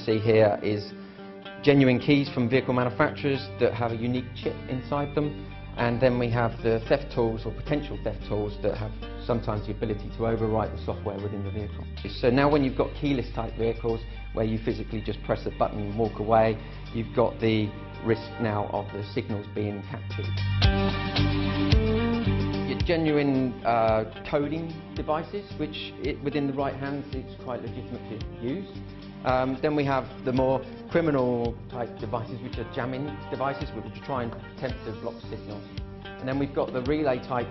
see here is genuine keys from vehicle manufacturers that have a unique chip inside them, and then we have the theft tools or potential theft tools that have sometimes the ability to overwrite the software within the vehicle. So now when you've got keyless type vehicles where you physically just press a button and walk away, you've got the risk now of the signals being captured. Your genuine coding devices, which within the right hands it's quite legitimate to use. Then we have the more criminal type devices, which are jamming devices, which try and attempt to block signals. And then we've got the relay type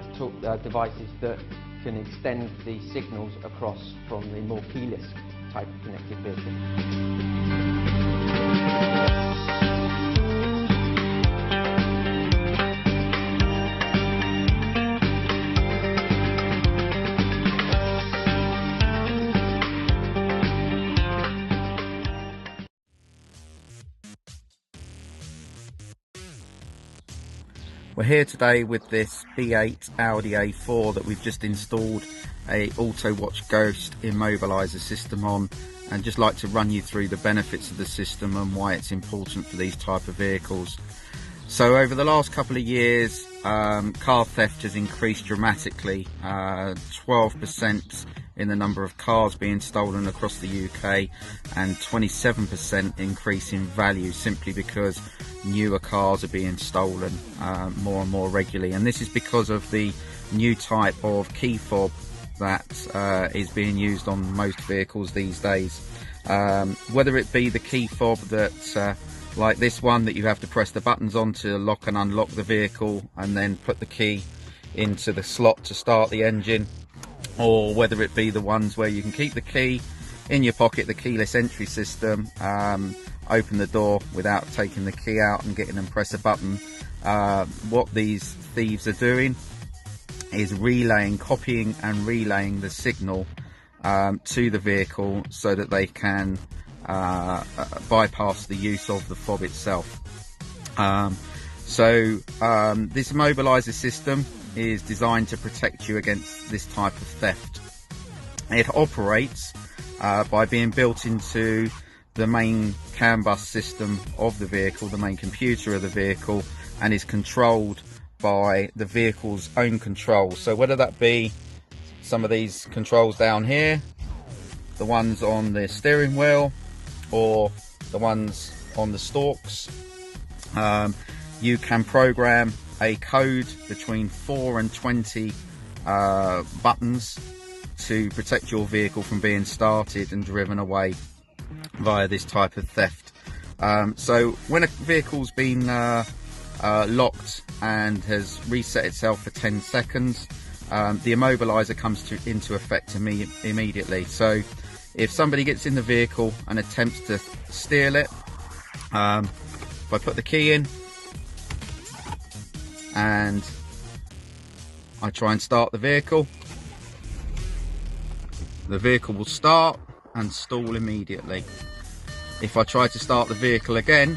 devices that can extend the signals across from the more keyless type of connected vehicle. We're here today with this B8 Audi A4 that we've just installed a Autowatch Ghost immobiliser system on, and just like to run you through the benefits of the system and why it's important for these type of vehicles. So over the last couple of years, car theft has increased dramatically, 12% in the number of cars being stolen across the UK and 27% increase in value, simply because newer cars are being stolen more and more regularly. And this is because of the new type of key fob that is being used on most vehicles these days. Whether it be the key fob that like this one that you have to press the buttons on to lock and unlock the vehicle and then put the key into the slot to start the engine, or whether it be the ones where you can keep the key in your pocket, the keyless entry system, open the door without taking the key out and getting them press a button. What these thieves are doing is copying and relaying the signal to the vehicle so that they can bypass the use of the fob itself. This immobiliser system is designed to protect you against this type of theft. It operates by being built into the main CAN bus system of the vehicle, the main computer of the vehicle, and is controlled by the vehicle's own controls. So whether that be some of these controls down here, the ones on the steering wheel, or the ones on the stalks, you can program a code between 4 and 20 buttons to protect your vehicle from being started and driven away via this type of theft. So when a vehicle's been locked and has reset itself for 10 seconds, the immobiliser comes into effect immediately. So if somebody gets in the vehicle and attempts to steal it, if I put the key in and I try and start the vehicle will start and stall immediately. If I try to start the vehicle again,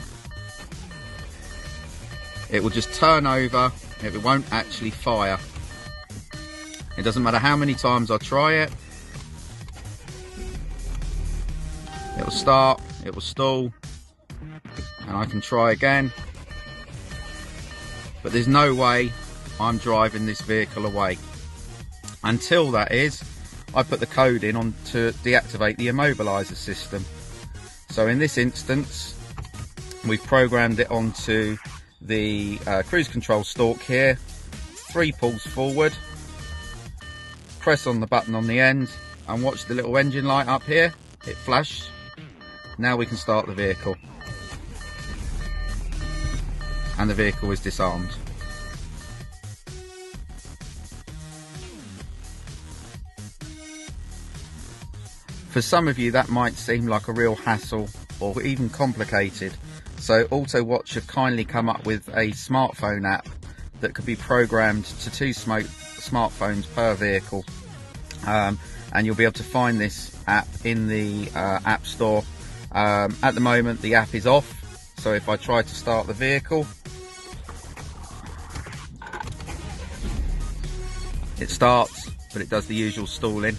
it will just turn over, it won't actually fire. It doesn't matter how many times I try it, it will start, it will stall, and I can try again. But there's no way I'm driving this vehicle away until, that is, I put the code in to deactivate the immobiliser system. So in this instance, we've programmed it onto the cruise control stalk here, 3 pulls forward, press on the button on the end, and watch the little engine light up here, it flashed. Now we can start the vehicle, and the vehicle is disarmed. For some of you that might seem like a real hassle or even complicated, so Autowatch have kindly come up with a smartphone app that could be programmed to 2 smartphones per vehicle, and you'll be able to find this app in the App Store. At the moment the app is off, so if I try to start the vehicle, it starts, but it does the usual stalling.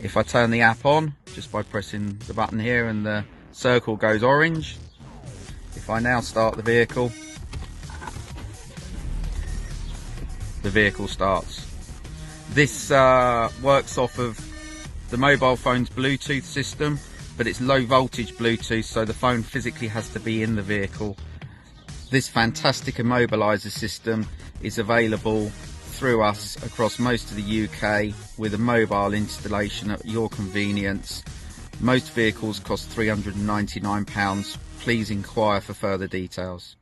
If I turn the app on, just by pressing the button here, and the circle goes orange. If I now start the vehicle starts. This works off of the mobile phone's Bluetooth system, but it's low voltage Bluetooth, so the phone physically has to be in the vehicle. This fantastic immobiliser system is available through us across most of the UK with a mobile installation at your convenience. Most vehicles cost £399. Please inquire for further details.